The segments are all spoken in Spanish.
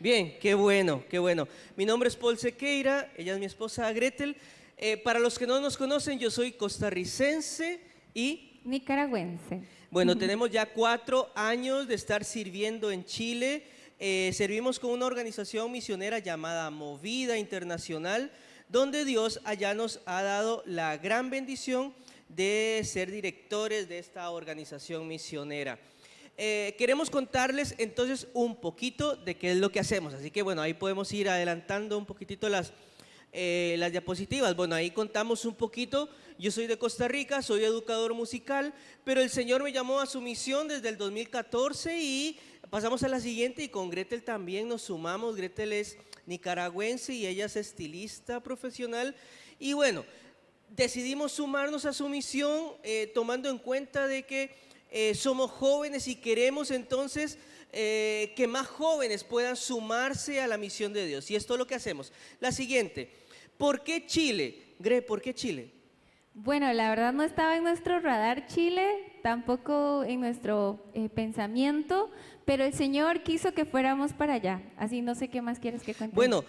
Bien, qué bueno, qué bueno. Mi nombre es Paul Sequeira, ella es mi esposa Gretel. Para los que no nos conocen, yo soy costarricense y, Nicaragüense. bueno, tenemos ya 4 años de estar sirviendo en Chile. Servimos con una organización misionera llamada Movida Internacional, donde Dios allá nos ha dado la gran bendición de ser directores de esta organización misionera. Queremos contarles entonces un poquito de qué es lo que hacemos, así que bueno, ahí podemos ir adelantando un poquitito las diapositivas. Bueno, ahí contamos un poquito. Yo soy de Costa Rica, soy educador musical, pero el Señor me llamó a su misión desde el 2014 y pasamos a la siguiente, y con Gretel también nos sumamos. Gretel es nicaragüense y ella es estilista profesional, y bueno, decidimos sumarnos a su misión, tomando en cuenta de que somos jóvenes y queremos entonces que más jóvenes puedan sumarse a la misión de Dios. Y esto es lo que hacemos. La siguiente: ¿por qué Chile? Gre, ¿por qué Chile? Bueno, la verdad no estaba en nuestro radar Chile, tampoco en nuestro pensamiento, pero el Señor quiso que fuéramos para allá. Así no sé qué más quieres que cuente. Bueno,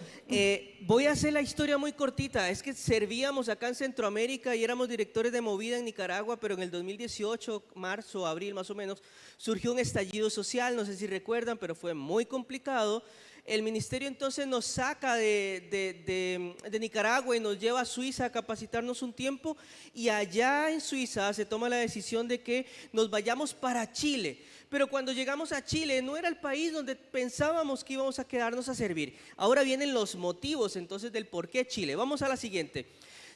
voy a hacer la historia muy cortita. Es que servíamos acá en Centroamérica y éramos directores de Movida en Nicaragua, pero en el 2018, marzo, abril más o menos, surgió un estallido social, no sé si recuerdan, pero fue muy complicado. El ministerio entonces nos saca de Nicaragua y nos lleva a Suiza a capacitarnos un tiempo, y allá en Suiza se toma la decisión de que nos vayamos para Chile. Pero cuando llegamos a Chile no era el país donde pensábamos que íbamos a quedarnos a servir. Ahora vienen los motivos entonces del por qué Chile. Vamos a la siguiente.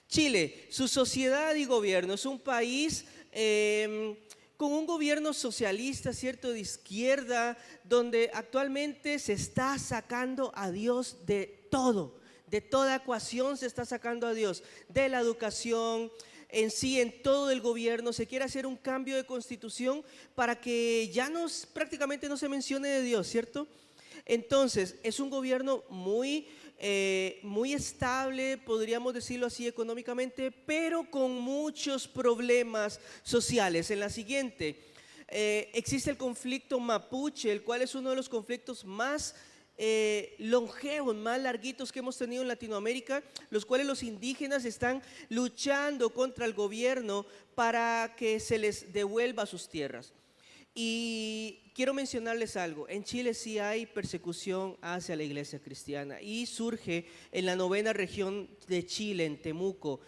Chile, su sociedad y gobierno es un país con un gobierno socialista, ¿cierto?, de izquierda, donde actualmente se está sacando a Dios de todo, de toda ecuación se está sacando a Dios, de la educación, en sí, en todo el gobierno. Se quiere hacer un cambio de constitución para que ya prácticamente no se mencione de Dios, ¿cierto? Entonces, es un gobierno muy estable, podríamos decirlo así, económicamente, pero con muchos problemas sociales. En la siguiente, existe el conflicto mapuche, el cual es uno de los conflictos más longevos, más larguitos que hemos tenido en Latinoamérica, los cuales los indígenas están luchando contra el gobierno para que se les devuelva sus tierras. Y quiero mencionarles algo: en Chile sí hay persecución hacia la iglesia cristiana, y surge en la 9ª región de Chile, en Temuco.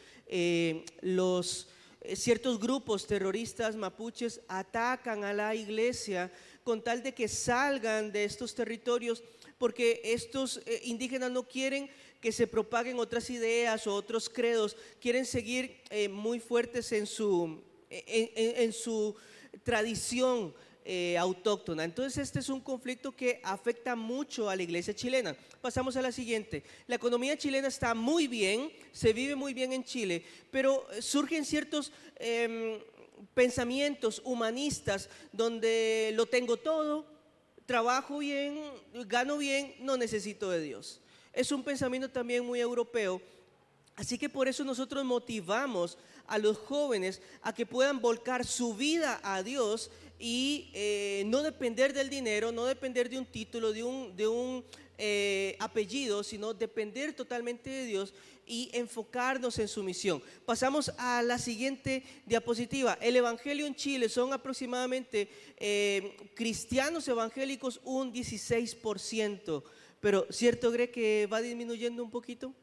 Ciertos grupos terroristas mapuches atacan a la iglesia con tal de que salgan de estos territorios, porque estos indígenas no quieren que se propaguen otras ideas o otros credos, quieren seguir muy fuertes en su tradición autóctona. Entonces este es un conflicto que afecta mucho a la iglesia chilena. Pasamos a la siguiente. La economía chilena está muy bien, se vive muy bien en Chile, pero surgen ciertos pensamientos humanistas donde lo tengo todo, trabajo bien, gano bien, no necesito de Dios. Es un pensamiento también muy europeo. Así que por eso nosotros motivamos a los jóvenes a que puedan volcar su vida a Dios y no depender del dinero, no depender de un título, de un apellido, sino depender totalmente de Dios y enfocarnos en su misión. Pasamos a la siguiente diapositiva. El evangelio en Chile son aproximadamente cristianos evangélicos un 16%, pero ¿cierto cree que va disminuyendo un poquito?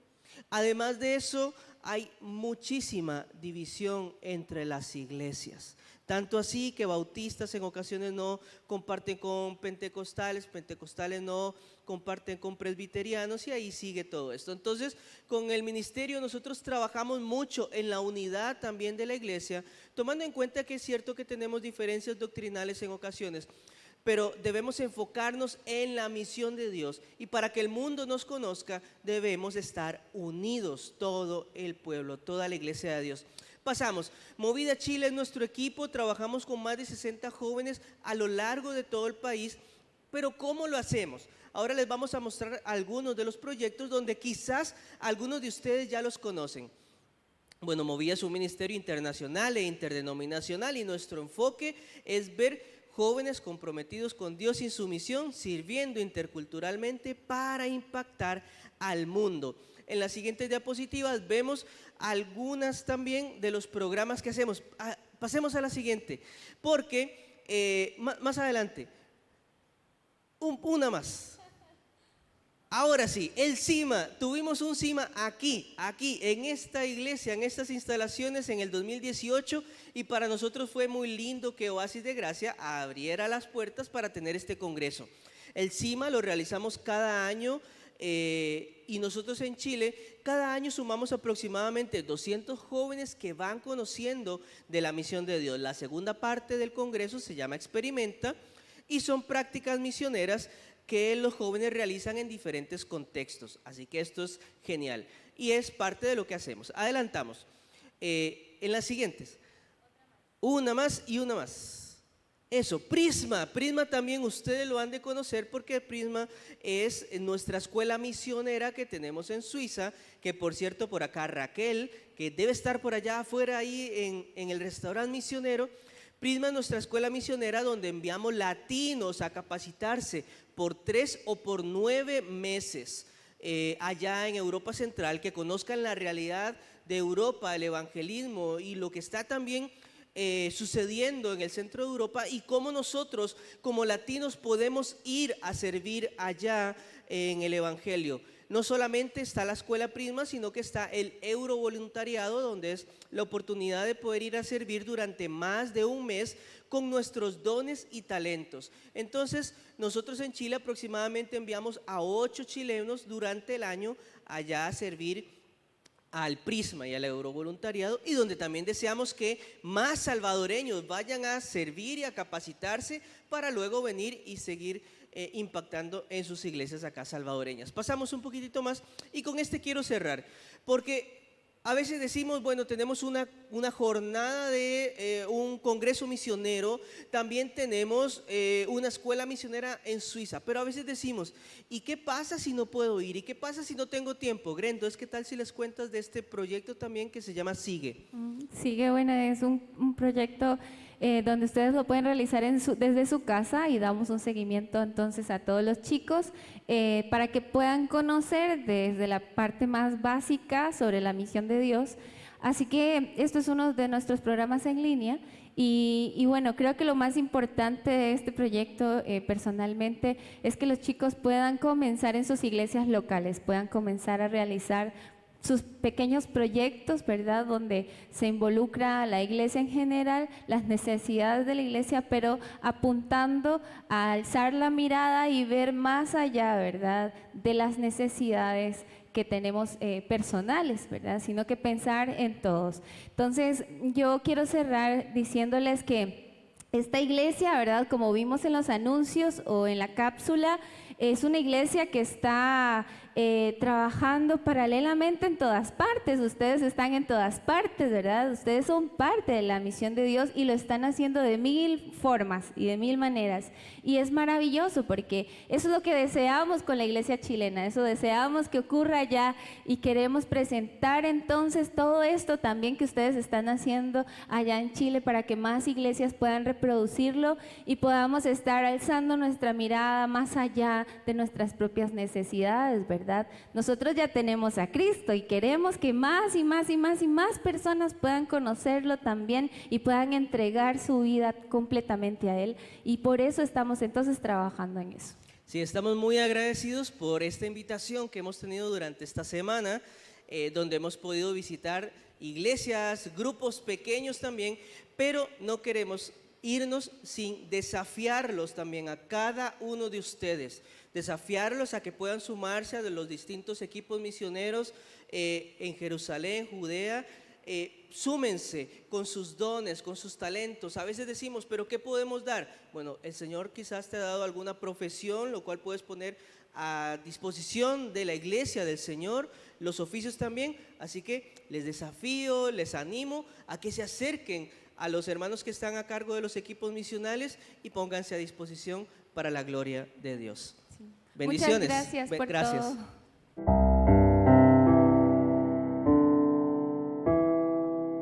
Además de eso, hay muchísima división entre las iglesias. Tanto así que bautistas en ocasiones no comparten con pentecostales, pentecostales no comparten con presbiterianos, y ahí sigue todo esto. Entonces, con el ministerio nosotros trabajamos mucho en la unidad también de la iglesia, tomando en cuenta que es cierto que tenemos diferencias doctrinales en ocasiones, pero debemos enfocarnos en la misión de Dios, y para que el mundo nos conozca debemos estar unidos, todo el pueblo, toda la iglesia de Dios. Pasamos. Movida Chile es nuestro equipo, trabajamos con más de 60 jóvenes a lo largo de todo el país. Pero ¿cómo lo hacemos? Ahora les vamos a mostrar algunos de los proyectos donde quizás algunos de ustedes ya los conocen. Bueno, Movida es un ministerio internacional e interdenominacional, y nuestro enfoque es ver jóvenes comprometidos con Dios y en su misión, sirviendo interculturalmente para impactar al mundo. En las siguientes diapositivas vemos algunas también de los programas que hacemos. Pasemos a la siguiente, porque más adelante, una más. Ahora sí, el CIMA, tuvimos un CIMA aquí, en esta iglesia, en estas instalaciones en el 2018 y para nosotros fue muy lindo que Oasis de Gracia abriera las puertas para tener este congreso. El CIMA lo realizamos cada año y nosotros en Chile cada año sumamos aproximadamente 200 jóvenes que van conociendo de la misión de Dios. La segunda parte del congreso se llama Experimenta y son prácticas misioneras que los jóvenes realizan en diferentes contextos. Así que esto es genial y es parte de lo que hacemos. Adelantamos. En las siguientes. Una más y una más. Eso, Prisma. Prisma también ustedes lo han de conocer porque Prisma es nuestra escuela misionera que tenemos en Suiza, que por cierto por acá Raquel, que debe estar por allá afuera ahí en el restaurante misionero. Prisma es nuestra escuela misionera donde enviamos latinos a capacitarse por 3 o por 9 meses allá en Europa Central, que conozcan la realidad de Europa, el evangelismo y lo que está también sucediendo en el centro de Europa y cómo nosotros como latinos podemos ir a servir allá en el evangelio. No solamente está la escuela Prisma, sino que está el Eurovoluntariado, donde es la oportunidad de poder ir a servir durante más de un mes con nuestros dones y talentos. Entonces, nosotros en Chile aproximadamente enviamos a 8 chilenos durante el año allá a servir al Prisma y al Eurovoluntariado, y donde también deseamos que más salvadoreños vayan a servir y a capacitarse para luego venir y seguir impactando en sus iglesias acá salvadoreñas. Pasamos un poquitito más y con este quiero cerrar, porque a veces decimos, bueno, tenemos una jornada de un congreso misionero, también tenemos una escuela misionera en Suiza, pero a veces decimos, ¿y qué pasa si no puedo ir? ¿Y qué pasa si no tengo tiempo? Grendo, ¿qué tal si les cuentas de este proyecto también que se llama Sigue? Sigue, bueno, es un proyecto donde ustedes lo pueden realizar desde su casa y damos un seguimiento entonces a todos los chicos para que puedan conocer desde la parte más básica sobre la misión de Dios. Así que esto es uno de nuestros programas en línea y bueno, creo que lo más importante de este proyecto personalmente es que los chicos puedan comenzar en sus iglesias locales, puedan comenzar a realizar sus pequeños proyectos, ¿verdad? Donde se involucra a la iglesia en general, las necesidades de la iglesia, pero apuntando a alzar la mirada y ver más allá, ¿verdad? De las necesidades que tenemos personales, ¿verdad? Sino que pensar en todos. Entonces, yo quiero cerrar diciéndoles que esta iglesia, ¿verdad? Como vimos en los anuncios o en la cápsula, es una iglesia que está trabajando paralelamente en todas partes. Ustedes están en todas partes, ¿verdad? Ustedes son parte de la misión de Dios y lo están haciendo de 1000 formas y de 1000 maneras. Y es maravilloso porque eso es lo que deseamos con la iglesia chilena, eso deseamos que ocurra allá y queremos presentar entonces todo esto también que ustedes están haciendo allá en Chile para que más iglesias puedan reproducirlo y podamos estar alzando nuestra mirada más allá de nuestras propias necesidades, ¿verdad? Nosotros ya tenemos a Cristo y queremos que más y más y más y más personas puedan conocerlo también y puedan entregar su vida completamente a Él y por eso estamos entonces trabajando en eso. Sí, estamos muy agradecidos por esta invitación que hemos tenido durante esta semana, donde hemos podido visitar iglesias, grupos pequeños también, pero no queremos irnos sin desafiarlos también a cada uno de ustedes, desafiarlos a que puedan sumarse a los distintos equipos misioneros en Jerusalén, Judea. Súmense con sus dones, con sus talentos. A veces decimos, ¿pero qué podemos dar? Bueno, el Señor quizás te ha dado alguna profesión, lo cual puedes poner a disposición de la iglesia del Señor, los oficios también. Así que les desafío, les animo a que se acerquen a los hermanos que están a cargo de los equipos misionales y pónganse a disposición para la gloria de Dios. Sí. Bendiciones. Muchas gracias por Gracias. todo.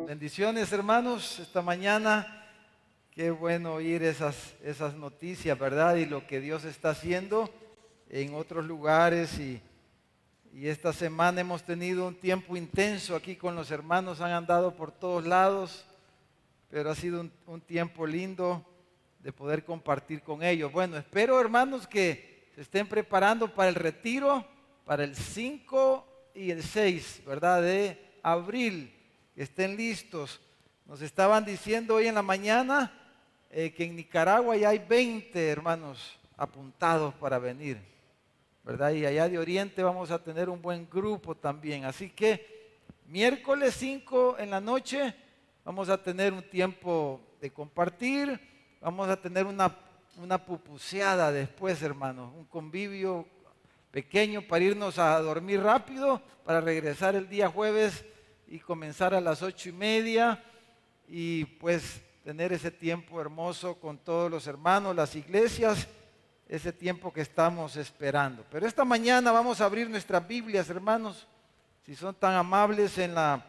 Bendiciones, hermanos, esta mañana Qué bueno oír esas noticias, ¿verdad? Y lo que Dios está haciendo en otros lugares. Y esta semana hemos tenido un tiempo intenso aquí con los hermanos, han andado por todos lados, pero ha sido un tiempo lindo de poder compartir con ellos. Bueno, espero, hermanos, que se estén preparando para el retiro, para el 5 y el 6, ¿verdad? De abril, que estén listos. Nos estaban diciendo hoy en la mañana que en Nicaragua ya hay 20 hermanos apuntados para venir, ¿verdad? Y allá de Oriente vamos a tener un buen grupo también. Así que miércoles 5 en la noche vamos a tener un tiempo de compartir, vamos a tener una pupuseada después, hermanos, un convivio pequeño para irnos a dormir rápido, para regresar el día jueves y comenzar a las 8:30 y pues tener ese tiempo hermoso con todos los hermanos, las iglesias, ese tiempo que estamos esperando. Pero esta mañana vamos a abrir nuestras Biblias, hermanos, si son tan amables, en la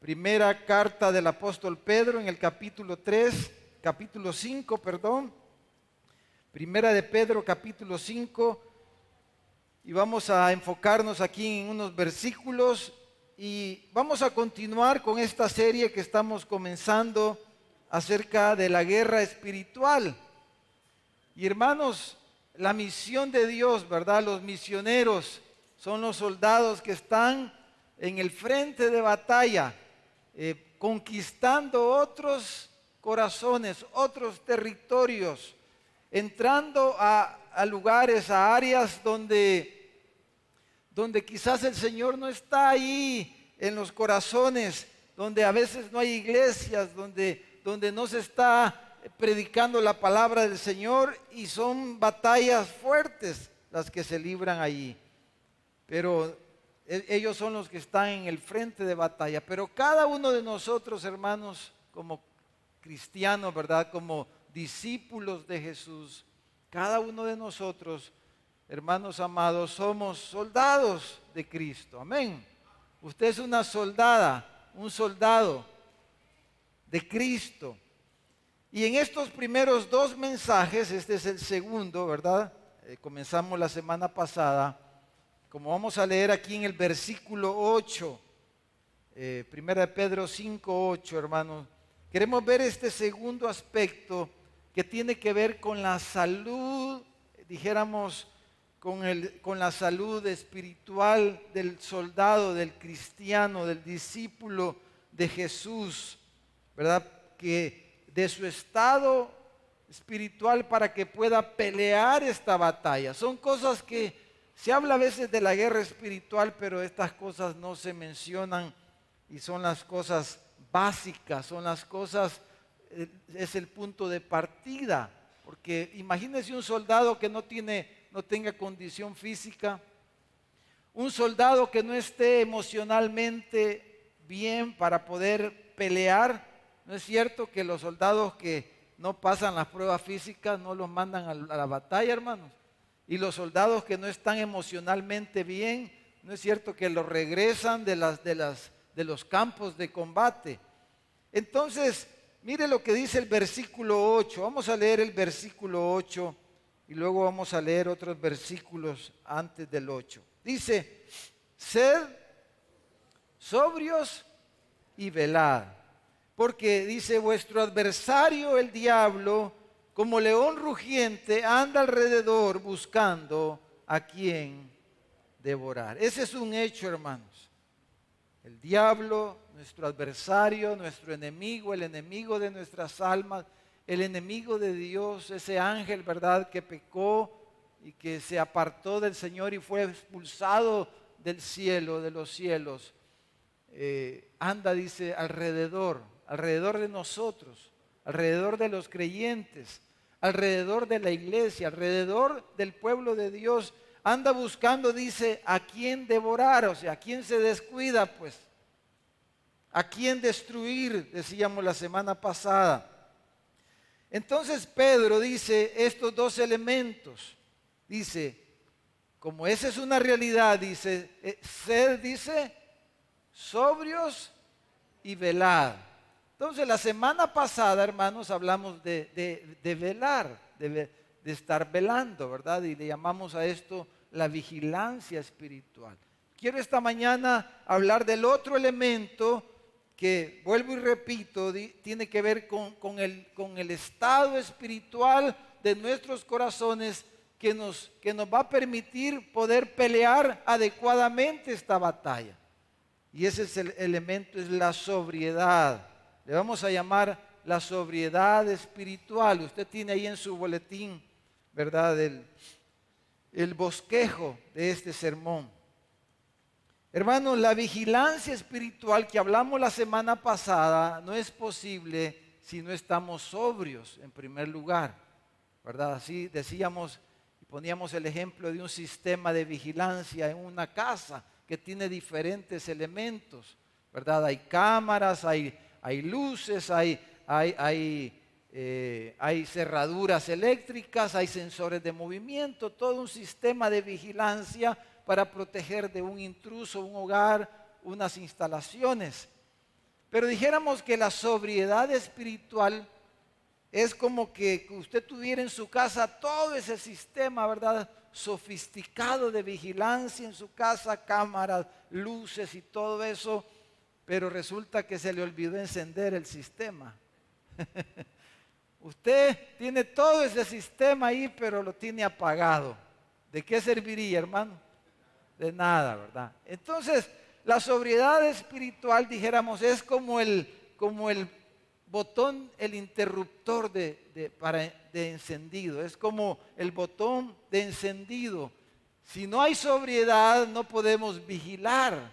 primera carta del apóstol Pedro, en el capítulo 5, perdón. Primera de Pedro, capítulo 5, y vamos a enfocarnos aquí en unos versículos y vamos a continuar con esta serie que estamos comenzando acerca de la guerra espiritual. Y hermanos, la misión de Dios, ¿verdad? Los misioneros son los soldados que están en el frente de batalla, conquistando otros corazones, otros territorios, entrando a lugares, a áreas donde quizás el Señor no está ahí en los corazones, donde a veces no hay iglesias, donde no se está predicando la palabra del Señor, y son batallas fuertes las que se libran allí. Pero ellos son los que están en el frente de batalla. Pero cada uno de nosotros, hermanos, como cristianos, ¿verdad? Como discípulos de Jesús, cada uno de nosotros, hermanos amados, somos soldados de Cristo. Amén. Usted es una soldada, un soldado de Cristo. Y en estos primeros 2 mensajes, este es el segundo, ¿verdad? Comenzamos la semana pasada, como vamos a leer aquí en el versículo 8, primera de Pedro 5, 8, hermanos. Queremos ver este segundo aspecto que tiene que ver con la salud, dijéramos, con la salud espiritual del soldado, del cristiano, del discípulo de Jesús, ¿verdad? Que de su estado espiritual para que pueda pelear esta batalla. Son cosas que se habla a veces de la guerra espiritual, pero estas cosas no se mencionan y son las cosas básicas, son las cosas, es el punto de partida. Porque imagínese un soldado que no tenga condición física, un soldado que no esté emocionalmente bien para poder pelear. ¿No es cierto que los soldados que no pasan las pruebas físicas no los mandan a la batalla, hermanos? Y los soldados que no están emocionalmente bien, ¿no es cierto que los regresan de los campos de combate? Entonces, mire lo que dice el versículo 8. Vamos a leer el versículo 8 y luego vamos a leer otros versículos antes del 8. Dice: sed sobrios y velad, porque dice, vuestro adversario el diablo, como león rugiente, anda alrededor buscando a quien devorar. Ese es un hecho, hermanos. El diablo, nuestro adversario, nuestro enemigo, el enemigo de nuestras almas, el enemigo de Dios, ese ángel, ¿verdad?, que pecó y que se apartó del Señor y fue expulsado del cielo, de los cielos. Anda, dice, alrededor de nosotros, alrededor de los creyentes, alrededor de la iglesia, alrededor del pueblo de Dios. Anda buscando, dice, a quién devorar, o sea, a quién se descuida, pues, a quién destruir, decíamos la semana pasada. Entonces Pedro dice estos 2 elementos, dice, como esa es una realidad, dice, sed, dice, sobrios y velad. Entonces, la semana pasada, hermanos, hablamos de velar, de estar velando, ¿verdad? Y le llamamos a esto la vigilancia espiritual. Quiero esta mañana hablar del otro elemento que, vuelvo y repito, tiene que ver con el estado espiritual de nuestros corazones que nos va a permitir poder pelear adecuadamente esta batalla. Y ese es el elemento, es la sobriedad. Le vamos a llamar la sobriedad espiritual. Usted tiene ahí en su boletín, ¿verdad?, el bosquejo de este sermón. Hermanos, la vigilancia espiritual que hablamos la semana pasada no es posible si no estamos sobrios en primer lugar, ¿verdad? Así decíamos y poníamos el ejemplo de un sistema de vigilancia en una casa que tiene diferentes elementos, ¿verdad? Hay cámaras, hay luces, hay cerraduras eléctricas, hay sensores de movimiento, todo un sistema de vigilancia para proteger de un intruso, un hogar, unas instalaciones. Pero dijéramos que la sobriedad espiritual es como que usted tuviera en su casa todo ese sistema, ¿verdad?, sofisticado de vigilancia en su casa, cámaras, luces y todo eso, pero resulta que se le olvidó encender el sistema. Usted tiene todo ese sistema ahí, pero lo tiene apagado. ¿De qué serviría, hermano? De nada, ¿verdad? Entonces, la sobriedad espiritual, dijéramos, es como el botón, el interruptor de encendido. Es como el botón de encendido. Si no hay sobriedad, no podemos vigilar.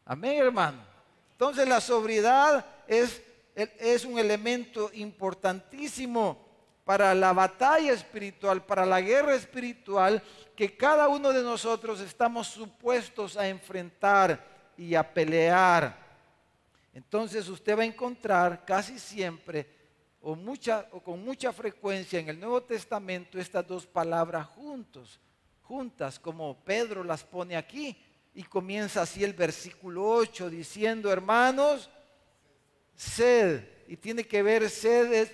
Amén, hermano. Entonces, la sobriedad es un elemento importantísimo para la batalla espiritual, para la guerra espiritual que cada uno de nosotros estamos supuestos a enfrentar y a pelear. Entonces usted va a encontrar casi siempre o con mucha frecuencia en el Nuevo Testamento estas dos palabras juntas, como Pedro las pone aquí, y comienza así el versículo 8 diciendo, hermanos, sed. Y tiene que ver sed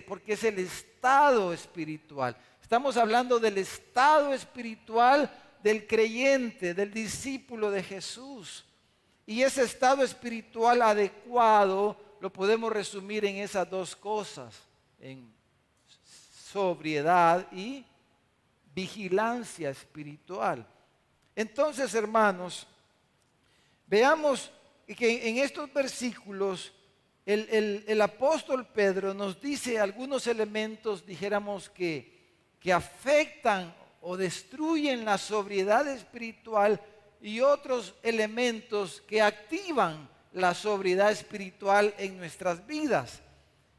porque es el estado espiritual. Estamos hablando del estado espiritual del creyente, del discípulo de Jesús. Y ese estado espiritual adecuado lo podemos resumir en esas dos cosas, en sobriedad y vigilancia espiritual. Entonces, hermanos, veamos que en estos versículos el apóstol Pedro nos dice algunos elementos, dijéramos, que afectan o destruyen la sobriedad espiritual y otros elementos que activan la sobriedad espiritual en nuestras vidas.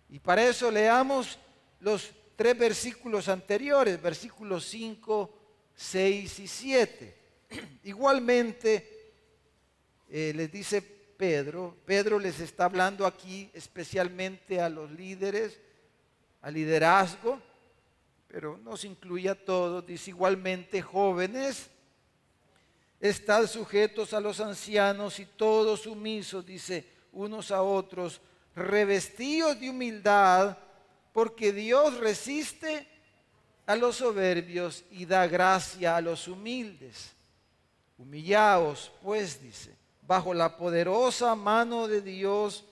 Y para eso leamos los 3 versículos anteriores, versículos 5, 6 y 7. Igualmente, les dice Pedro les está hablando aquí especialmente a los líderes, al liderazgo, pero nos incluye a todos. Dice igualmente, jóvenes, estad sujetos a los ancianos y todos sumisos, dice, unos a otros, revestidos de humildad, porque Dios resiste a los soberbios y da gracia a los humildes. Humillaos, pues, dice, bajo la poderosa mano de Dios,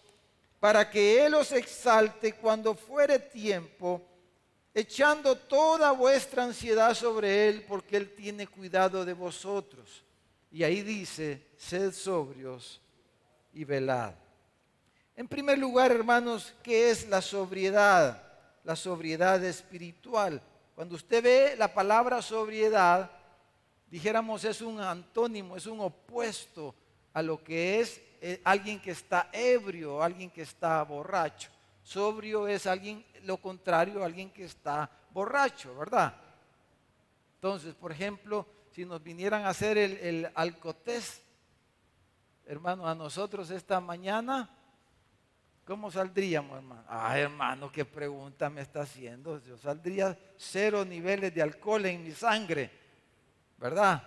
para que Él os exalte cuando fuere tiempo, echando toda vuestra ansiedad sobre Él, porque Él tiene cuidado de vosotros. Y ahí dice, sed sobrios y velad. En primer lugar, hermanos, ¿qué es la sobriedad? La sobriedad espiritual. Cuando usted ve la palabra sobriedad, dijéramos es un antónimo, es un opuesto a lo que es alguien que está ebrio, alguien que está borracho. Sobrio es alguien, lo contrario, alguien que está borracho, ¿verdad? Entonces, por ejemplo, si nos vinieran a hacer el alcotest, hermano, a nosotros esta mañana, ¿cómo saldríamos, hermano? Ay, hermano, qué pregunta me está haciendo. Yo saldría 0 niveles de alcohol en mi sangre, ¿verdad?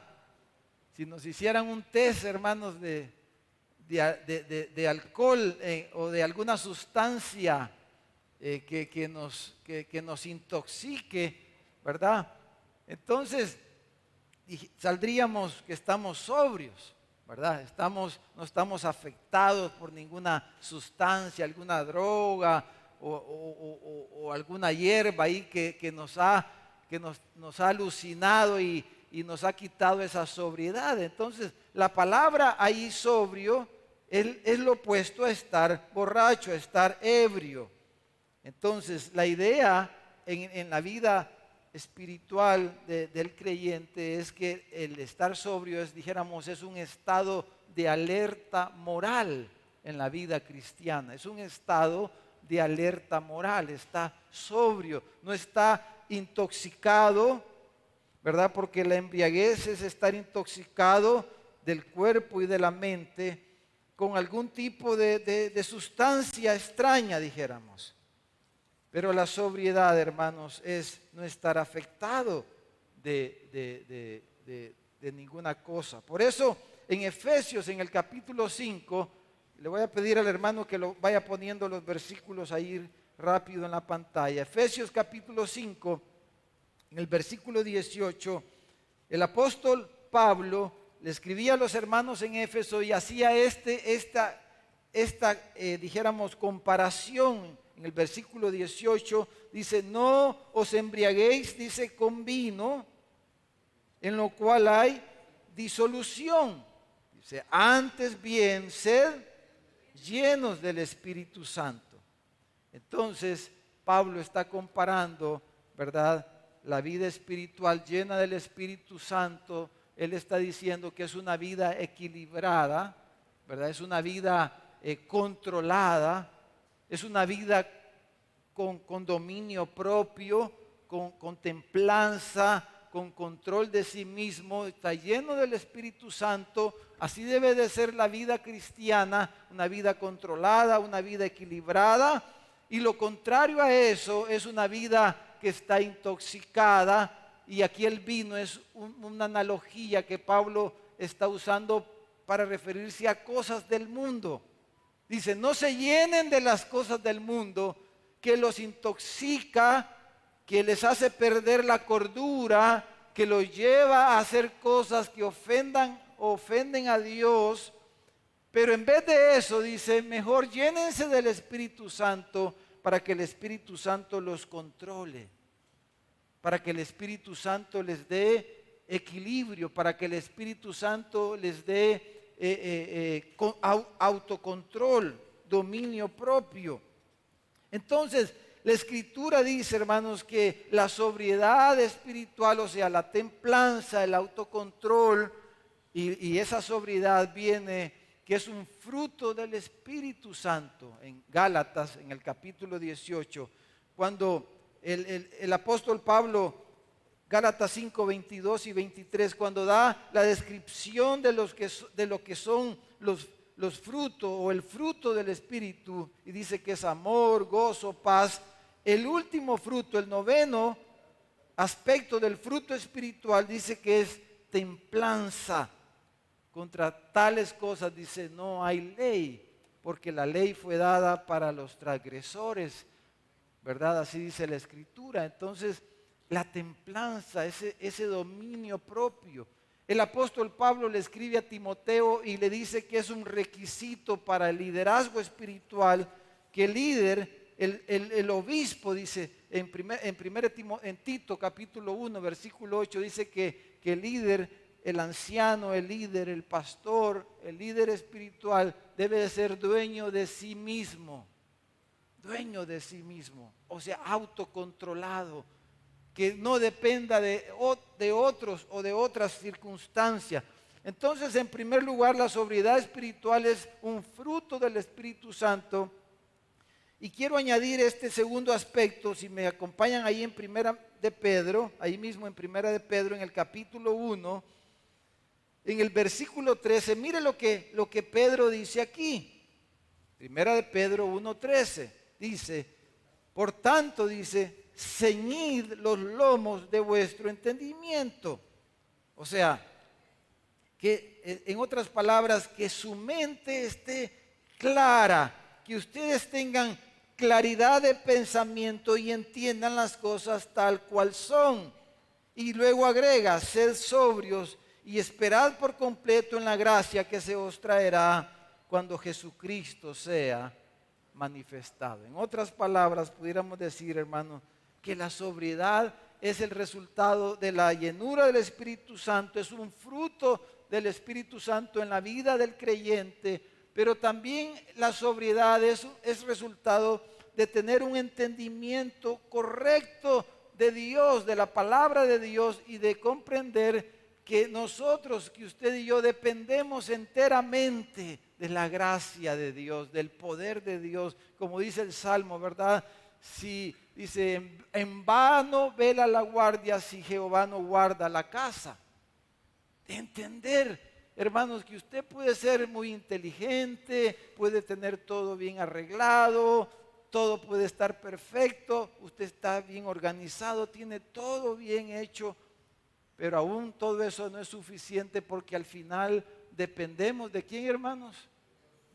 Si nos hicieran un test, hermanos, de de alcohol o de alguna sustancia que nos intoxique, ¿verdad? Entonces saldríamos que estamos sobrios, ¿verdad? No estamos afectados por ninguna sustancia, alguna droga o alguna hierba ahí que nos ha alucinado y nos ha quitado esa sobriedad. Entonces, la palabra ahí sobrio es lo opuesto a estar borracho, a estar ebrio. Entonces, la idea en la vida espiritual del creyente es que el estar sobrio es un estado de alerta moral en la vida cristiana. Es un estado de alerta moral, está sobrio, no está intoxicado, ¿verdad? Porque la embriaguez es estar intoxicado del cuerpo y de la mente con algún tipo de sustancia extraña, dijéramos. Pero la sobriedad, hermanos, es no estar afectado de ninguna cosa. Por eso, en Efesios, en el capítulo 5, le voy a pedir al hermano que lo vaya poniendo los versículos ahí rápido en la pantalla. Efesios capítulo 5, en el versículo 18, el apóstol Pablo le escribía a los hermanos en Éfeso y hacía dijéramos, comparación. En el versículo 18 dice, no os embriaguéis, dice, con vino, en lo cual hay disolución. Dice, antes bien, sed llenos del Espíritu Santo. Entonces, Pablo está comparando, ¿verdad?, la vida espiritual llena del Espíritu Santo. Él está diciendo que es una vida equilibrada, ¿verdad? Es una vida controlada, es una vida con dominio propio, con templanza, con control de sí mismo, está lleno del Espíritu Santo. Así debe de ser la vida cristiana, una vida controlada, una vida equilibrada. Y lo contrario a eso es una vida que está intoxicada. Y aquí el vino es una analogía que Pablo está usando para referirse a cosas del mundo. Dice, no se llenen de las cosas del mundo que los intoxica, que les hace perder la cordura, que los lleva a hacer cosas que ofenden a Dios. Pero en vez de eso, dice, mejor llénense del Espíritu Santo para que el Espíritu Santo los controle, para que el Espíritu Santo les dé equilibrio, para que el Espíritu Santo les dé autocontrol, dominio propio. Entonces, la Escritura dice, hermanos, que la sobriedad espiritual, o sea, la templanza, el autocontrol, y esa sobriedad viene, que es un fruto del Espíritu Santo. En Gálatas, en el capítulo 18, cuando el apóstol Pablo, Gálatas 5, 22 y 23, cuando da la descripción de lo que son los frutos o el fruto del Espíritu, y dice que es amor, gozo, paz. El último fruto, el noveno aspecto del fruto espiritual, dice que es templanza. Contra tales cosas, dice, no hay ley, porque la ley fue dada para los transgresores, ¿verdad? Así dice la Escritura. Entonces, la templanza, ese dominio propio. El apóstol Pablo le escribe a Timoteo y le dice que es un requisito para el liderazgo espiritual, que el líder, el obispo, dice en Tito capítulo 1, versículo 8, dice que el líder, el anciano, el líder, el pastor, el líder espiritual debe de ser dueño de sí mismo, o sea, autocontrolado, que no dependa de otros o de otras circunstancias. Entonces, en primer lugar, la sobriedad espiritual es un fruto del Espíritu Santo. Y quiero añadir este segundo aspecto, si me acompañan ahí en Primera de Pedro, ahí mismo en Primera de Pedro, en el capítulo 1, en el versículo 13, mire lo que Pedro dice aquí. Primera de Pedro 1:13, dice, por tanto, dice, ceñid los lomos de vuestro entendimiento. O sea, que en otras palabras, que su mente esté clara, que ustedes tengan claridad de pensamiento y entiendan las cosas tal cual son. Y luego agrega, sed sobrios y esperad por completo en la gracia que se os traerá cuando Jesucristo sea manifestado. En otras palabras, pudiéramos decir, hermano, que la sobriedad es el resultado de la llenura del Espíritu Santo, es un fruto del Espíritu Santo en la vida del creyente, pero también la sobriedad es resultado de tener un entendimiento correcto de Dios, de la palabra de Dios, y de comprender que nosotros, que usted y yo, dependemos enteramente de la gracia de Dios, del poder de Dios, como dice el Salmo, ¿verdad? Si dice, en vano vela la guardia si Jehová no guarda la casa. De entender, hermanos, que usted puede ser muy inteligente, puede tener todo bien arreglado, todo puede estar perfecto, usted está bien organizado, tiene todo bien hecho, pero aún todo eso no es suficiente, porque al final dependemos de quién, hermanos,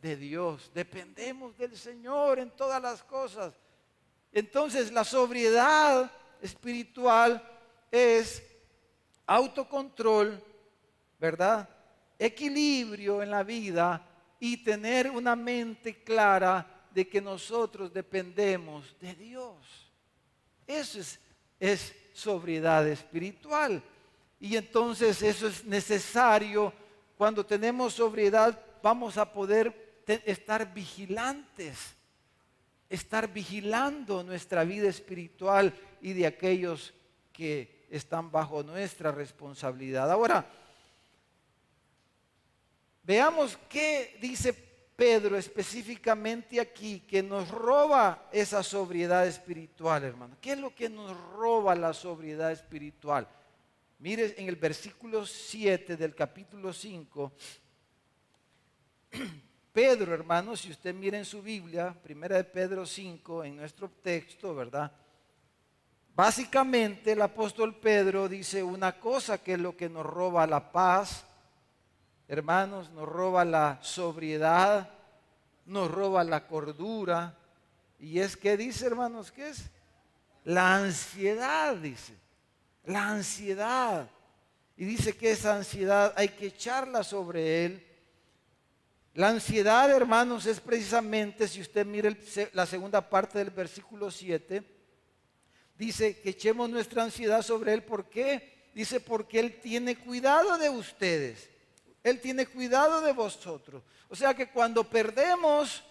de Dios, dependemos del Señor en todas las cosas. Entonces la sobriedad espiritual es autocontrol, ¿verdad? Equilibrio en la vida y tener una mente clara de que nosotros dependemos de Dios. Eso es sobriedad espiritual. Y entonces eso es necesario. Cuando tenemos sobriedad, vamos a poder estar vigilantes, estar vigilando nuestra vida espiritual y de aquellos que están bajo nuestra responsabilidad. Ahora, veamos qué dice Pedro específicamente aquí, que nos roba esa sobriedad espiritual, hermano. ¿Qué es lo que nos roba la sobriedad espiritual? Mire en el versículo 7 del capítulo 5, Pedro, hermano, si usted mira en su Biblia, primera de Pedro 5, en nuestro texto, ¿verdad? Básicamente el apóstol Pedro dice una cosa, que es lo que nos roba la paz, hermanos, nos roba la sobriedad, nos roba la cordura. Y es que dice, hermanos, ¿qué es? La ansiedad, dice. La ansiedad. Y dice que esa ansiedad hay que echarla sobre él. La ansiedad, hermanos, es precisamente, si usted mira la segunda parte del versículo 7, dice que echemos nuestra ansiedad sobre él. ¿Por qué? Dice, porque él tiene cuidado de ustedes. Él tiene cuidado de vosotros. O sea que cuando perdemos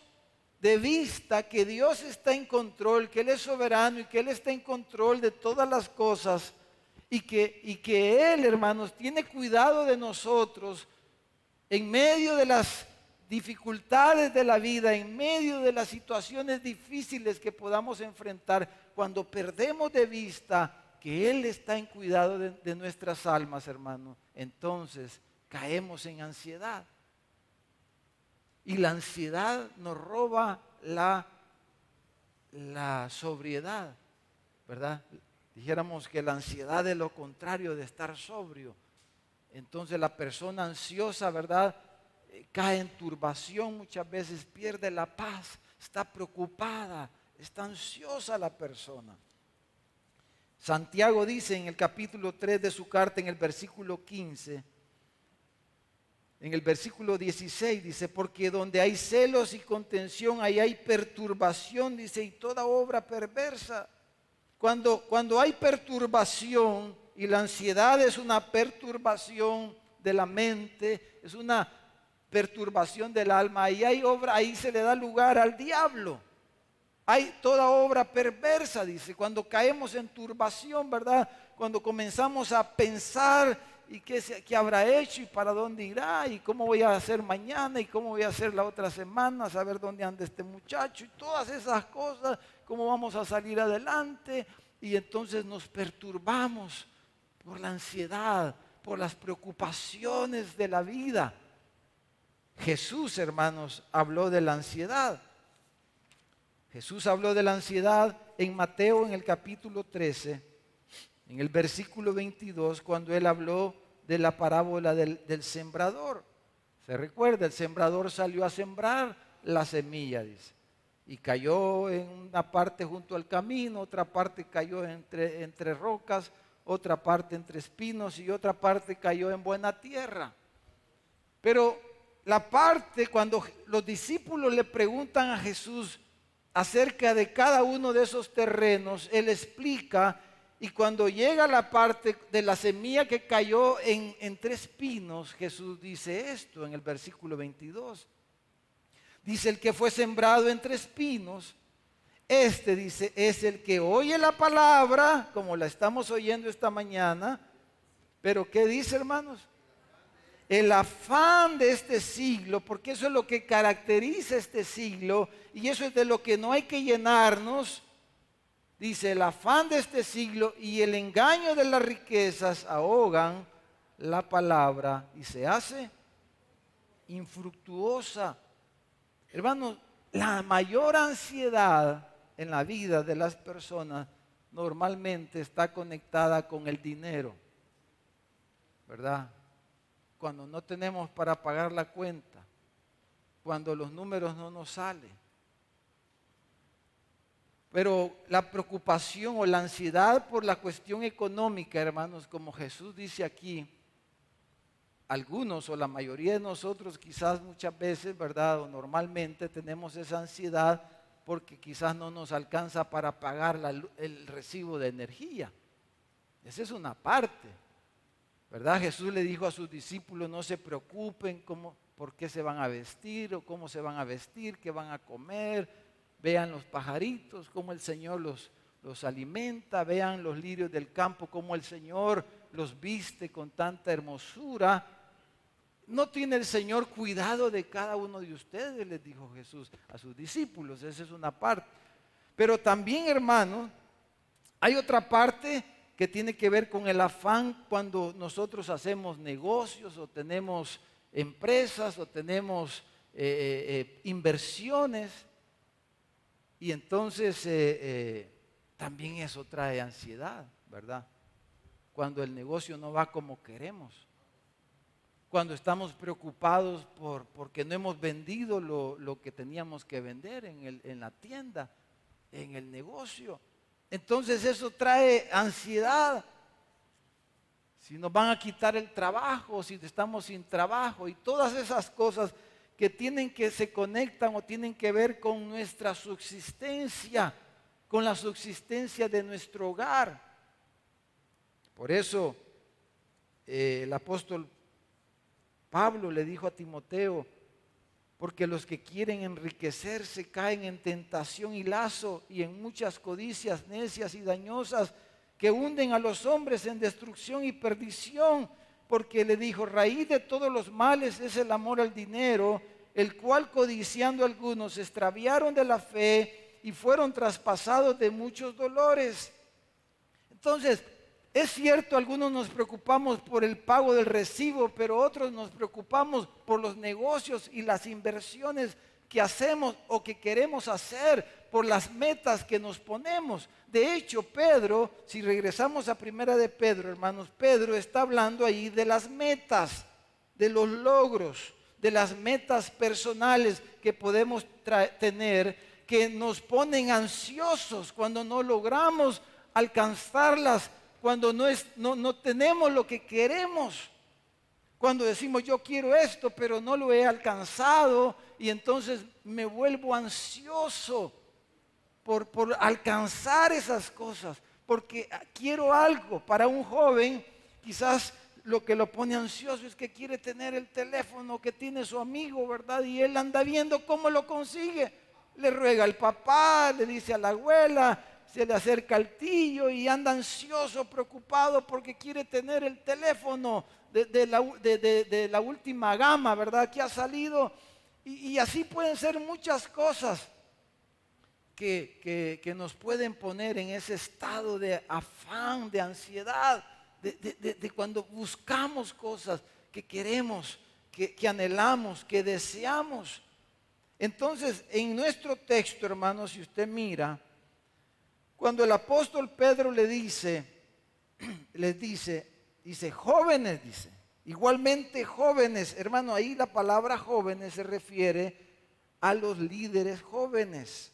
de vista que Dios está en control, que Él es soberano y que Él está en control de todas las cosas, y que Él, hermanos, tiene cuidado de nosotros en medio de las dificultades de la vida, en medio de las situaciones difíciles que podamos enfrentar, cuando perdemos de vista que Él está en cuidado de nuestras almas, hermano, entonces caemos en ansiedad. Y la ansiedad nos roba la sobriedad, ¿verdad? Dijéramos que la ansiedad es lo contrario de estar sobrio. Entonces la persona ansiosa, ¿verdad? Cae en turbación, muchas veces pierde la paz, está preocupada, está ansiosa la persona. Santiago dice en el capítulo 3 de su carta, en el versículo 15, en el versículo 16 dice, porque donde hay celos y contención, ahí hay perturbación, dice, y toda obra perversa. Cuando hay perturbación, y la ansiedad es una perturbación de la mente, es una perturbación del alma, ahí hay obra, ahí se le da lugar al diablo. Hay toda obra perversa, dice, cuando caemos en turbación, ¿verdad? Cuando comenzamos a pensar, ¿y qué habrá hecho? ¿Y para dónde irá? ¿Y cómo voy a hacer mañana? ¿Y cómo voy a hacer la otra semana? ¿Saber dónde anda este muchacho? Y todas esas cosas, ¿cómo vamos a salir adelante? Y entonces nos perturbamos por la ansiedad, por las preocupaciones de la vida. Jesús, hermanos, habló de la ansiedad. Jesús habló de la ansiedad en Mateo, en el capítulo 13, en el versículo 22, cuando Él habló de la parábola del sembrador. Se recuerda, el sembrador salió a sembrar la semilla, dice, y cayó en una parte junto al camino, otra parte cayó entre rocas, otra parte entre espinos y otra parte cayó en buena tierra. Pero la parte cuando los discípulos le preguntan a Jesús acerca de cada uno de esos terrenos, Él explica, y cuando llega la parte de la semilla que cayó entre espinos, Jesús dice esto en el versículo 22. Dice, el que fue sembrado entre espinos, dice, es el que oye la palabra, como la estamos oyendo esta mañana, pero ¿qué dice, hermanos? El afán de este siglo, porque eso es lo que caracteriza este siglo, y eso es de lo que no hay que llenarnos. Dice, el afán de este siglo y el engaño de las riquezas ahogan la palabra y se hace infructuosa. Hermanos, la mayor ansiedad en la vida de las personas normalmente está conectada con el dinero, ¿verdad? Cuando no tenemos para pagar la cuenta, cuando los números no nos salen. Pero la preocupación o la ansiedad por la cuestión económica, hermanos, como Jesús dice aquí, algunos o la mayoría de nosotros quizás muchas veces, ¿verdad? O normalmente tenemos esa ansiedad porque quizás no nos alcanza para pagar el recibo de energía. Esa es una parte, ¿verdad? Jesús le dijo a sus discípulos, no se preocupen por qué se van a vestir o cómo se van a vestir, qué van a comer. Vean los pajaritos, cómo el Señor los alimenta. Vean los lirios del campo, cómo el Señor los viste con tanta hermosura. ¿No tiene el Señor cuidado de cada uno de ustedes?, les dijo Jesús a sus discípulos. Esa es una parte. Pero también, hermanos, hay otra parte que tiene que ver con el afán cuando nosotros hacemos negocios o tenemos empresas o tenemos inversiones. Y entonces también eso trae ansiedad, ¿verdad? Cuando el negocio no va como queremos. Cuando estamos preocupados porque no hemos vendido lo que teníamos que vender en la tienda, en el negocio. Entonces eso trae ansiedad. Si nos van a quitar el trabajo, si estamos sin trabajo y todas esas cosas que se conectan o tienen que ver con nuestra subsistencia, con la subsistencia de nuestro hogar. Por eso el apóstol Pablo le dijo a Timoteo, porque los que quieren enriquecerse caen en tentación y lazo y en muchas codicias necias y dañosas que hunden a los hombres en destrucción y perdición. Porque le dijo, raíz de todos los males es el amor al dinero, el cual codiciando algunos se extraviaron de la fe y fueron traspasados de muchos dolores. Entonces, es cierto, algunos nos preocupamos por el pago del recibo, pero otros nos preocupamos por los negocios y las inversiones que hacemos o que queremos hacer, por las metas que nos ponemos. De hecho, Pedro, si regresamos a primera de Pedro, hermanos, Pedro está hablando ahí de las metas, de los logros, de las metas personales que podemos tener, que nos ponen ansiosos cuando no logramos alcanzarlas, cuando no tenemos lo que queremos. Cuando decimos yo quiero esto, pero no lo he alcanzado, y entonces me vuelvo ansioso por alcanzar esas cosas, porque quiero algo. Para un joven, quizás lo que lo pone ansioso es que quiere tener el teléfono que tiene su amigo, ¿verdad? Y él anda viendo cómo lo consigue. Le ruega al papá, le dice a la abuela, se le acerca al tío y anda ansioso, preocupado porque quiere tener el teléfono de la última gama, ¿verdad? Que ha salido. Y así pueden ser muchas cosas que nos pueden poner en ese estado de afán, de ansiedad, de cuando buscamos cosas que queremos, que anhelamos, que deseamos. Entonces, en nuestro texto, hermanos, si usted mira, cuando el apóstol Pedro les dice, jóvenes, dice, Igualmente jóvenes, hermano, ahí la palabra jóvenes se refiere a los líderes jóvenes.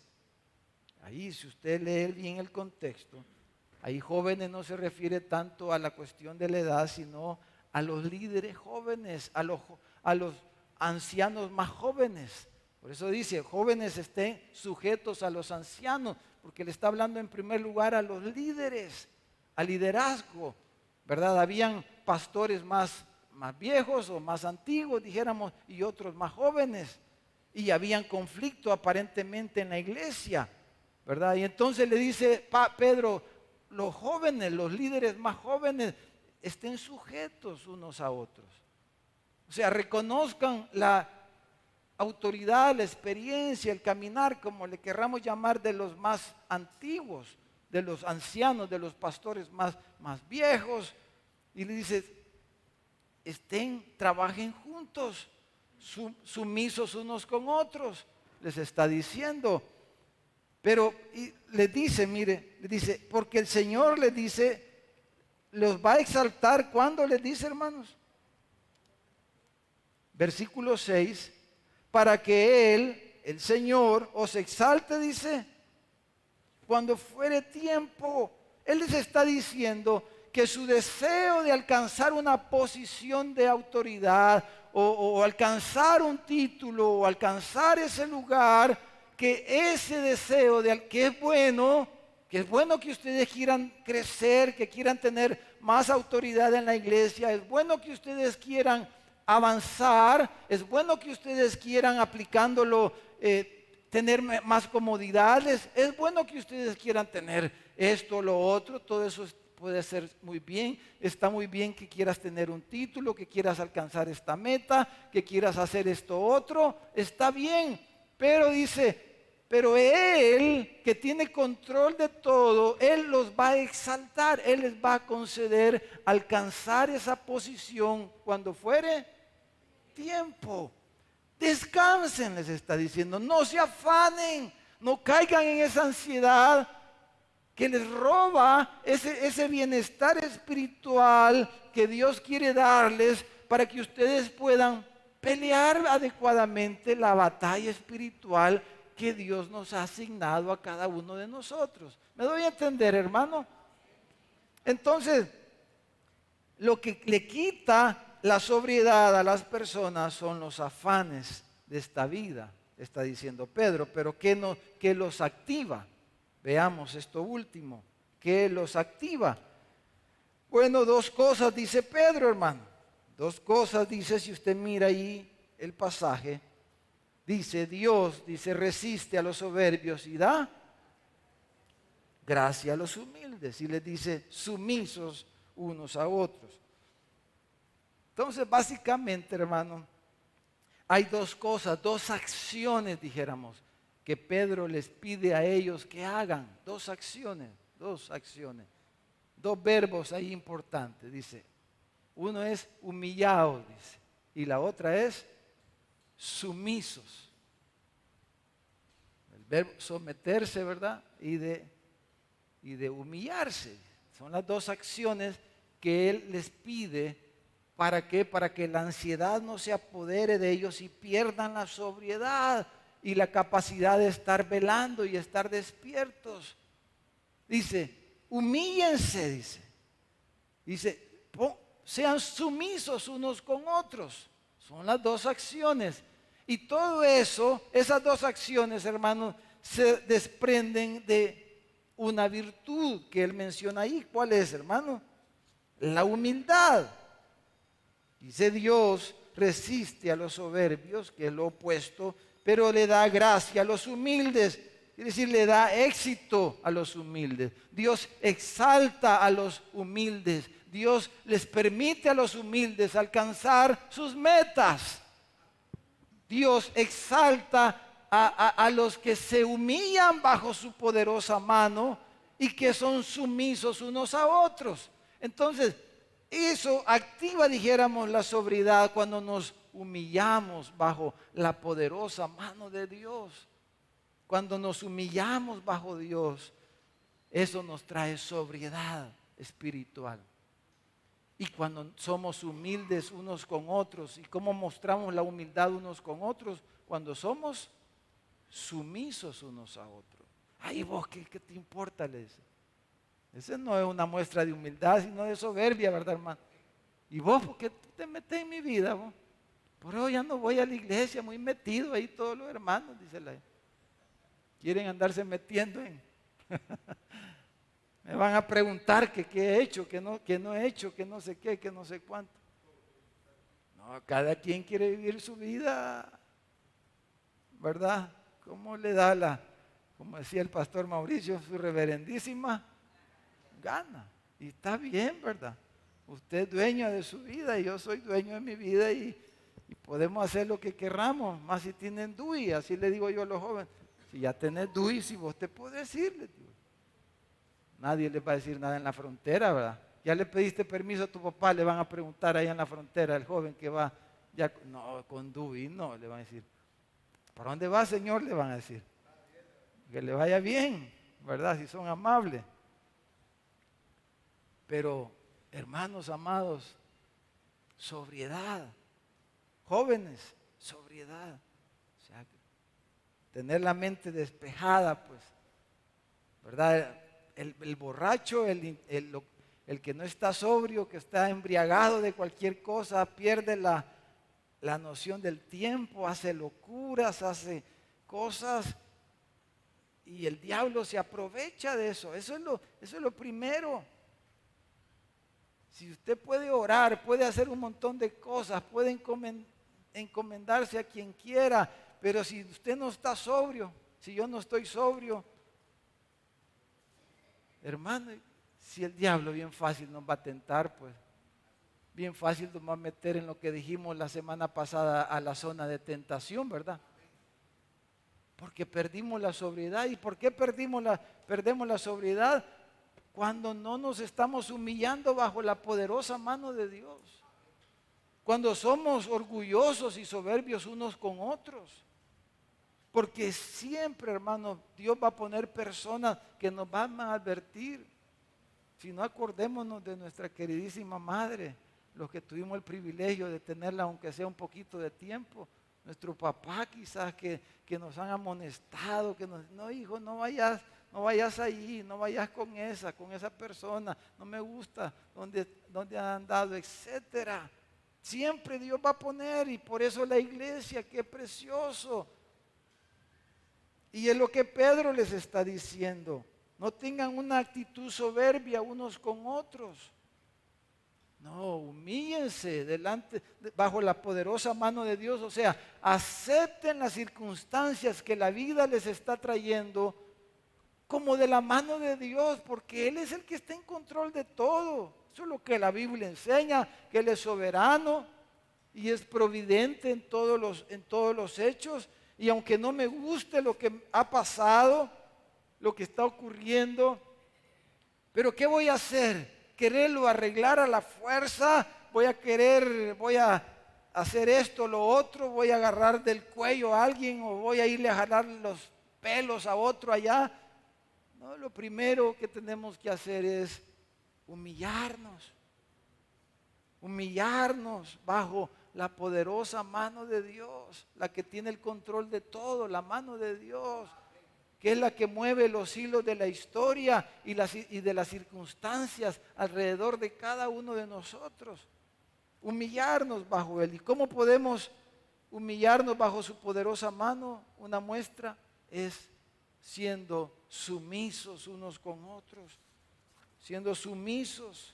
Ahí, si usted lee bien el contexto, ahí jóvenes no se refiere tanto a la cuestión de la edad, sino a los líderes jóvenes, a los ancianos más jóvenes. Por eso dice, jóvenes estén sujetos a los ancianos, porque le está hablando en primer lugar a los líderes, al liderazgo, ¿verdad? Habían pastores más viejos o más antiguos, dijéramos, y otros más jóvenes. Y habían conflicto aparentemente en la iglesia, ¿verdad? Y entonces le dice Pedro, los jóvenes, los líderes más jóvenes, estén sujetos unos a otros. O sea, reconozcan la autoridad, la experiencia, el caminar, como le querramos llamar, de los más antiguos, de los ancianos, de los pastores más viejos. Y le dice, trabajen juntos, sumisos unos con otros, les está diciendo. Pero le dice, mire, le dice, porque el Señor le dice, los va a exaltar. ¿Cuándo les dice, hermanos? Versículo 6, para que Él, el Señor, os exalte, dice, cuando fuere tiempo. Él les está diciendo que su deseo de alcanzar una posición de autoridad o alcanzar un título o alcanzar ese lugar, que ese deseo que es bueno que ustedes quieran crecer, que quieran tener más autoridad en la iglesia, es bueno que ustedes quieran avanzar, es bueno que ustedes quieran aplicándolo, tener más comodidades, es bueno que ustedes quieran tener esto, lo otro, todo eso puede ser muy bien, está muy bien que quieras tener un título, que quieras alcanzar esta meta, que quieras hacer esto otro, está bien, pero dice, pero Él que tiene control de todo, Él los va a exaltar, Él les va a conceder alcanzar esa posición cuando fuere tiempo. Descansen, les está diciendo, no se afanen, no caigan en esa ansiedad que les roba ese bienestar espiritual que Dios quiere darles para que ustedes puedan pelear adecuadamente la batalla espiritual que Dios nos ha asignado a cada uno de nosotros. ¿Me doy a entender, hermano? Entonces, lo que le quita la sobriedad a las personas son los afanes de esta vida, está diciendo Pedro, pero ¿qué los activa? Veamos esto último, ¿qué los activa? Bueno, dos cosas dice Pedro, hermano. Dos cosas dice, si usted mira ahí el pasaje, dice Dios, dice, resiste a los soberbios y da gracia a los humildes. Y les dice, sumisos unos a otros. Entonces, básicamente, hermano, hay dos cosas, dos acciones, dijéramos, que Pedro les pide a ellos que hagan. Dos acciones, dos verbos ahí importantes, dice. Uno es humillados, dice, y la otra es sumisos. El verbo someterse, ¿verdad? Y de humillarse. Son las dos acciones que Él les pide. ¿Para qué? Para que la ansiedad no se apodere de ellos y pierdan la sobriedad y la capacidad de estar velando y estar despiertos. Dice, humíllense, dice, sean sumisos unos con otros. Son las dos acciones. Y todo eso, esas dos acciones, hermanos, se desprenden de una virtud que él menciona ahí. ¿Cuál es, hermano? La humildad. Dice Dios, resiste a los soberbios, que es lo opuesto, pero le da gracia a los humildes. Es decir, le da éxito a los humildes. Dios exalta a los humildes. Dios les permite a los humildes alcanzar sus metas. Dios exalta a los que se humillan bajo su poderosa mano y que son sumisos unos a otros. Entonces, eso activa, dijéramos, la sobriedad cuando nos humillamos bajo la poderosa mano de Dios. Cuando nos humillamos bajo Dios, eso nos trae sobriedad espiritual. Y cuando somos humildes unos con otros, ¿y cómo mostramos la humildad unos con otros? Cuando somos sumisos unos a otros. Ay, vos, ¿qué te importa? Le dice. Esa no es una muestra de humildad, sino de soberbia, ¿verdad, hermano? Y vos, ¿por qué te metes en mi vida, vos? Por eso ya no voy a la iglesia, muy metido ahí todos los hermanos, dice la. Quieren andarse metiendo en. Me van a preguntar que qué he hecho, que no he hecho, que no sé qué, que no sé cuánto. No, cada quien quiere vivir su vida, ¿verdad? ¿Cómo le da como decía el pastor Mauricio, su reverendísima gana? Y está bien, ¿verdad? Usted es dueño de su vida y yo soy dueño de mi vida y podemos hacer lo que querramos, más si tienen DUI, así le digo yo a los jóvenes. Si ya tenés DUI, si vos te podés ir, les digo. Nadie le va a decir nada en la frontera, ¿verdad? Ya le pediste permiso a tu papá, le van a preguntar ahí en la frontera, el joven que va, ya, no, con DUI, no, le van a decir. ¿Para dónde va, señor? Le van a decir. Que le vaya bien, ¿verdad? Si son amables. Pero, hermanos amados, sobriedad. Jóvenes, sobriedad. O sea, tener la mente despejada, pues, ¿verdad? El borracho, el que no está sobrio, que está embriagado de cualquier cosa, pierde la noción del tiempo, hace locuras, hace cosas y el diablo se aprovecha de eso. Eso es lo primero. Si usted puede orar, puede hacer un montón de cosas, puede encomendarse a quien quiera, pero si usted no está sobrio, si yo no estoy sobrio, hermano, si el diablo bien fácil nos va a tentar, pues bien fácil nos va a meter en lo que dijimos la semana pasada, a la zona de tentación, ¿verdad? Porque perdimos la sobriedad. ¿Y por qué perdemos la sobriedad? Cuando no nos estamos humillando bajo la poderosa mano de Dios. Cuando somos orgullosos y soberbios unos con otros. Porque siempre, hermano, Dios va a poner personas que nos van a advertir. Si no, acordémonos de nuestra queridísima madre, los que tuvimos el privilegio de tenerla aunque sea un poquito de tiempo. Nuestro papá quizás que nos han amonestado, no, hijo, no vayas ahí, no vayas con esa persona, no me gusta donde han andado, etcétera. Siempre Dios va a poner, y por eso la iglesia, qué precioso. Y es lo que Pedro les está diciendo. No tengan una actitud soberbia unos con otros. No, humíllense bajo la poderosa mano de Dios. O sea, acepten las circunstancias que la vida les está trayendo como de la mano de Dios, porque Él es el que está en control de todo. Eso es lo que la Biblia enseña, que Él es soberano y es providente en todos los hechos. Y aunque no me guste lo que ha pasado, lo que está ocurriendo, pero ¿qué voy a hacer? ¿Quererlo arreglar a la fuerza? Voy a hacer esto, lo otro, voy a agarrar del cuello a alguien o voy a irle a jalar los pelos a otro allá. No, lo primero que tenemos que hacer es humillarnos bajo la poderosa mano de Dios, la que tiene el control de todo, la mano de Dios, que es la que mueve los hilos de la historia y de las circunstancias alrededor de cada uno de nosotros. Humillarnos bajo Él. ¿Y cómo podemos humillarnos bajo su poderosa mano? Una muestra es siendo sumisos unos con otros. Siendo sumisos.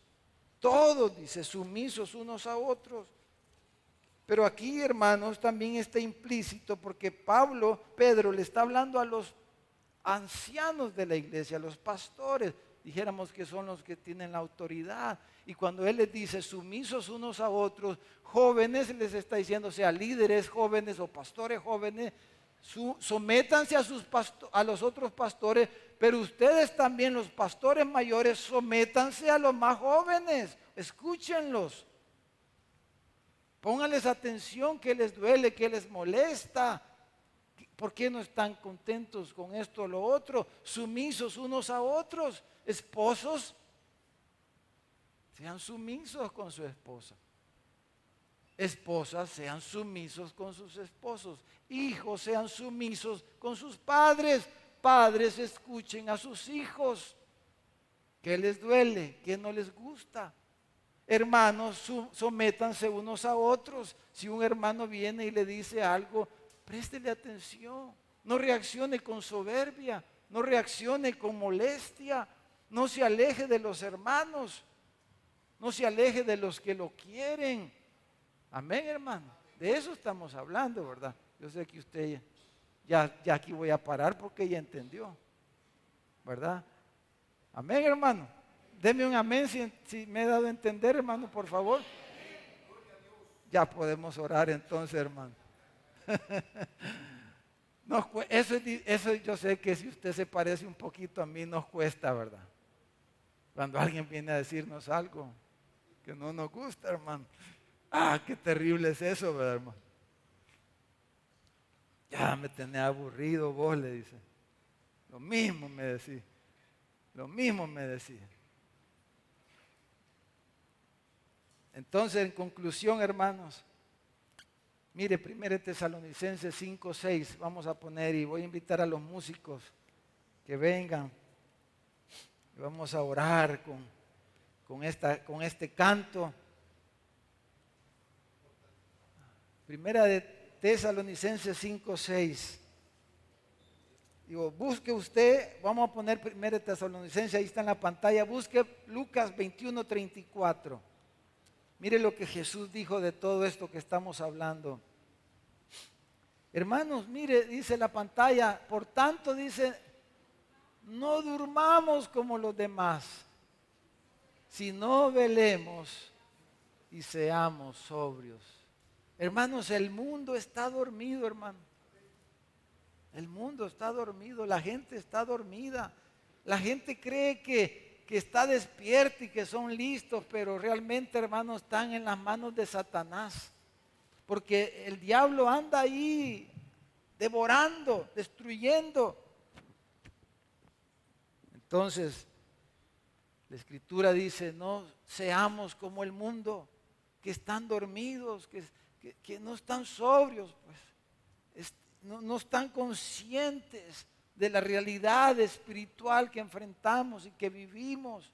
Todos, dice, sumisos unos a otros. Pero aquí, hermanos, también está implícito porque Pedro le está hablando a los ancianos de la iglesia, a los pastores, dijéramos que son los que tienen la autoridad. Y cuando él les dice sumisos unos a otros, jóvenes, les está diciendo, sea líderes jóvenes o pastores jóvenes, sométanse a los otros pastores, pero ustedes también, los pastores mayores, sométanse a los más jóvenes, escúchenlos. Pónganles atención, qué les duele, qué les molesta, por qué no están contentos con esto o lo otro, sumisos unos a otros, esposos. sean sumisos con su esposa. Esposas, sean sumisos con sus esposos. Hijos, sean sumisos con sus padres. Padres, escuchen a sus hijos. ¿Qué les duele? ¿Qué no les gusta? Hermanos, sométanse unos a otros. Si un hermano viene y le dice algo, préstele atención. No reaccione con soberbia. No reaccione con molestia. No se aleje de los hermanos. No se aleje de los que lo quieren. Amén, hermano. De eso estamos hablando, ¿verdad? Yo sé que usted ya aquí voy a parar porque ya entendió, ¿verdad? Amén, hermano. Deme un amén si me he dado a entender, hermano, por favor. Ya podemos orar entonces, hermano. Eso yo sé que si usted se parece un poquito a mí nos cuesta, ¿verdad? Cuando alguien viene a decirnos algo que no nos gusta, hermano. Ah, qué terrible es eso, ¿verdad, hermano? Ya me tenés aburrido vos, le dice. Lo mismo me decís. Lo mismo me decís. Entonces, en conclusión, hermanos, mire, 1 Tesalonicenses 5:6, vamos a poner, y voy a invitar a los músicos que vengan. Y vamos a orar con este canto. 1 Tesalonicenses 5:6. Digo, busque usted, vamos a poner 1 Tesalonicenses, ahí está en la pantalla, busque Lucas 21:34. Mire lo que Jesús dijo de todo esto que estamos hablando. Hermanos, mire, dice la pantalla, por tanto dice, no durmamos como los demás, sino velemos y seamos sobrios. Hermanos, el mundo está dormido, hermano. El mundo está dormido, la gente está dormida. La gente cree que está despierta y que son listos, pero realmente, hermanos, están en las manos de Satanás. Porque el diablo anda ahí devorando, destruyendo. Entonces, la Escritura dice, no seamos como el mundo, que están dormidos, que no están sobrios, pues, no están conscientes de la realidad espiritual que enfrentamos y que vivimos.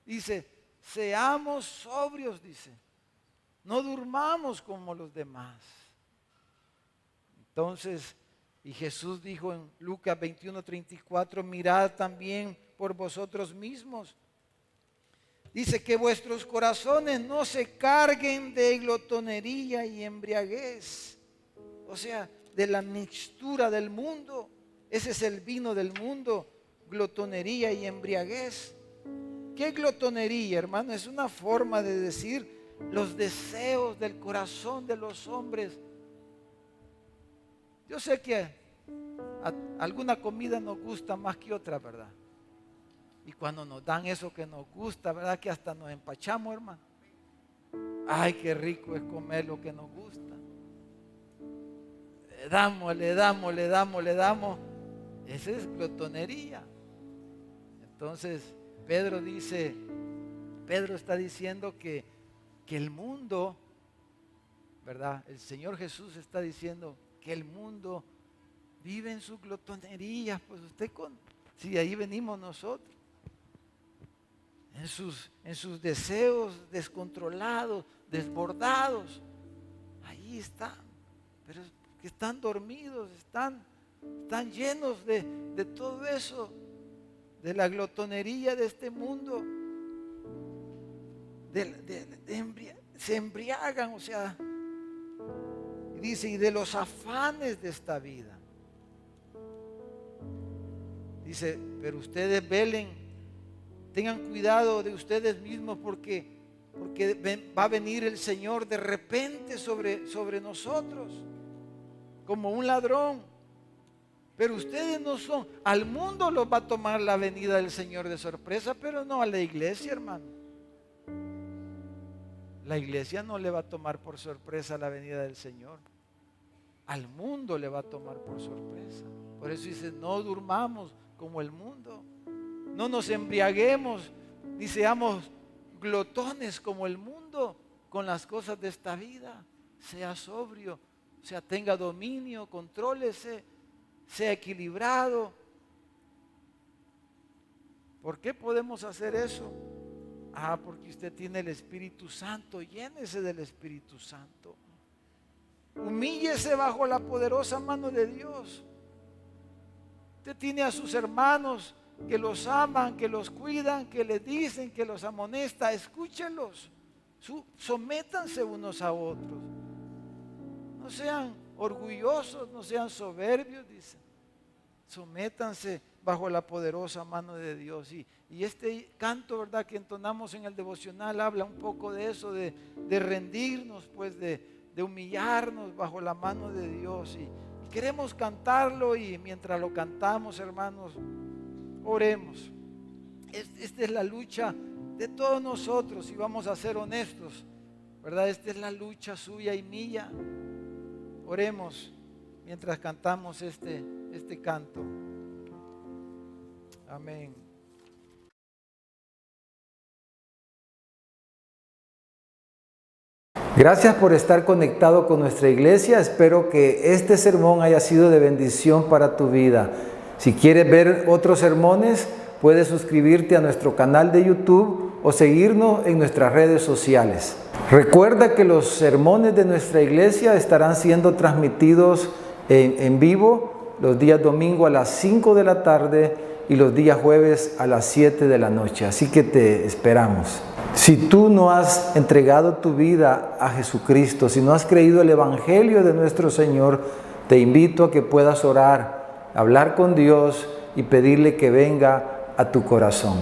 Dice, seamos sobrios, dice, no durmamos como los demás. Entonces, y Jesús dijo en Lucas 21:34, mirad también por vosotros mismos. Dice que vuestros corazones no se carguen de glotonería y embriaguez. O sea, de la mixtura del mundo. Ese es el vino del mundo, glotonería y embriaguez. ¿Qué glotonería, hermano? Es una forma de decir los deseos del corazón de los hombres. Yo sé que alguna comida nos gusta más que otra, ¿verdad? Y cuando nos dan eso que nos gusta, ¿verdad? Que hasta nos empachamos, hermano. Ay, qué rico es comer lo que nos gusta. Le damos. Esa es glotonería. Entonces, Pedro está diciendo que el mundo, ¿verdad? El Señor Jesús está diciendo que el mundo vive en su glotonería. Pues si de ahí venimos nosotros. En sus deseos descontrolados, desbordados. Ahí están. Pero que están dormidos, están llenos de todo eso, de la glotonería de este mundo. Se embriagan, o sea, y dice, y de los afanes de esta vida. Dice, pero ustedes velen, tengan cuidado de ustedes mismos porque va a venir el Señor de repente sobre nosotros, como un ladrón. Pero ustedes no son, al mundo los va a tomar la venida del Señor de sorpresa, pero no a la iglesia, hermano. La iglesia no le va a tomar por sorpresa la venida del Señor. Al mundo le va a tomar por sorpresa. Por eso dice, no durmamos como el mundo. No nos embriaguemos, ni seamos glotones como el mundo con las cosas de esta vida. Sea sobrio, tenga dominio, contrólese, sea equilibrado. ¿Por qué podemos hacer eso? Porque usted tiene el Espíritu Santo. Llénese del Espíritu Santo. Humíllese bajo la poderosa mano de Dios. Usted tiene a sus hermanos que los aman, que los cuidan, que les dicen, que los amonesta. Escúchelos. Sométanse unos a otros. No sean orgullosos, no sean soberbios, dice. Sométanse bajo la poderosa mano de Dios. Y este canto, ¿verdad?, que entonamos en el devocional habla un poco de eso, de rendirnos, pues, de humillarnos bajo la mano de Dios. Y queremos cantarlo, y mientras lo cantamos, hermanos, oremos. Esta es la lucha de todos nosotros, y vamos a ser honestos, ¿verdad? Esta es la lucha suya y mía. Oremos mientras cantamos este canto. Amén. Gracias por estar conectado con nuestra iglesia. Espero que este sermón haya sido de bendición para tu vida. Si quieres ver otros sermones, puedes suscribirte a nuestro canal de YouTube o seguirnos en nuestras redes sociales. Recuerda que los sermones de nuestra iglesia estarán siendo transmitidos en vivo los días domingo a las 5 de la tarde y los días jueves a las 7 de la noche. Así que te esperamos. Si tú no has entregado tu vida a Jesucristo, si no has creído el Evangelio de nuestro Señor, te invito a que puedas orar, hablar con Dios y pedirle que venga a tu corazón.